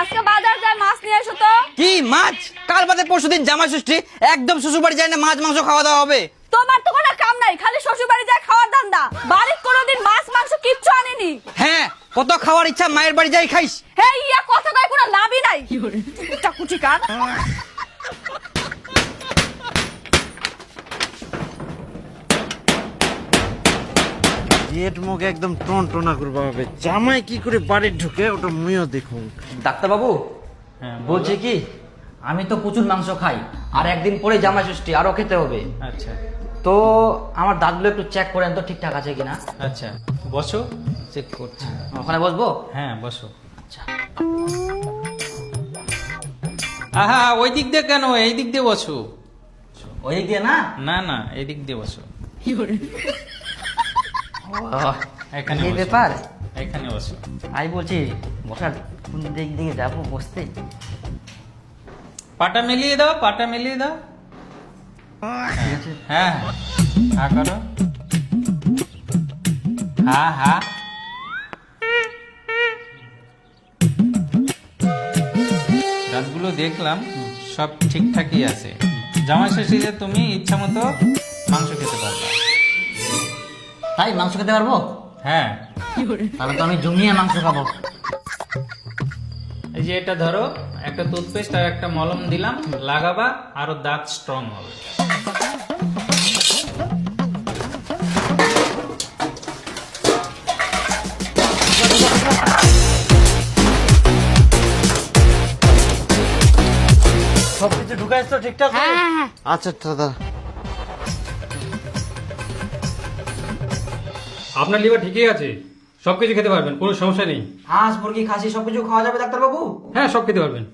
আজকে বাজার যায় মাছ নিয়ে এসো তো। কি মাছ? কাল বাদে পরশুদিন জামাই ষষ্ঠী, একদম শ্বশুর বাড়ি যায় না মাছ মাংস খাওয়া দাওয়া হবে? তোমার তো কোনো কাম নাই, খালি শ্বশুর বাড়ি যায় খাওয়ার ধান্দা। বাড়ির কোনোদিন মাছ মাংস কিচ্ছু আনেনি। হ্যাঁ, কত খাওয়ার ইচ্ছা মায়ের বাড়ি যাই খাইস। হে ইয়া কথা কয় কোনো লাভই নাই। চাকুচি কান। গেট মুখে একদম টন টনা করবো হবে। জামাই কি করে বাড়ি ঢুকে ওটা মুইও দেখুন। ডাক্তার বাবু বলছি কি, আমি তো প্রচুর মাংস খাই, আর একদিন পরে জামাই ষষ্ঠী, আরো খেতে হবে। আচ্ছা তো আমার দাঁতগুলো একটু চেক করেন তো ঠিকঠাক আছে কিনা। আচ্ছা, বসো, চেক করছি। ওখানে বসবো? হ্যাঁ বসো। আচ্ছা। আহা, ওই দিক দিয়ে কেন, এই দিক দিয়ে বসো। ওই দিক দিয়ে না? না না, এই দিক দিয়ে বসো। এখানে এই বসো। ব্যাপার। এখানে বসো। আমি বলছি বসার কোন দিক দিকে যাবো বসতে? পাটা মিলিয়ে দাও, পাটা মিলিয়ে দাও। ঠিক আছে। হ্যাঁ হ্যাঁ করো। হ্যাঁ হ্যাঁ। দাঁতগুলো দেখলাম সব ঠিকঠাকই আছে। জামাই ষষ্ঠীতে তুমি ইচ্ছা মতো মাংস খেতে পারবে। তাই মাংস খেতে পারবো? হ্যাঁ, তাহলে তো আমি জমিয়ে মাংস খাবো। এই যে এটা ধরো, একটা টুথপেস্ট আর একটা মলম দিলাম, লাগাবা, আরো দাঁত স্ট্রং হবে। সবকিছু ঢুকাইছ তো ঠিকঠাক? আচ্ছা দাদা। আপনার লিভার ঠিকই আছে, সবকিছু খেতে পারবেন, কোনো সমস্যা নেই। হাঁস মুরগি খাসি সবকিছু খাওয়া যাবে ডাক্তার বাবু? হ্যাঁ, সব খেতে পারবেন।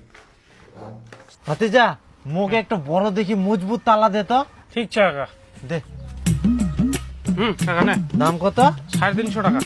ভাতিজা মুখে একটা বড় দেখি মজবুত তালা দে তো। ঠিক আছে কাকা। দে। কাকা না, দাম কত? 350 টাকা।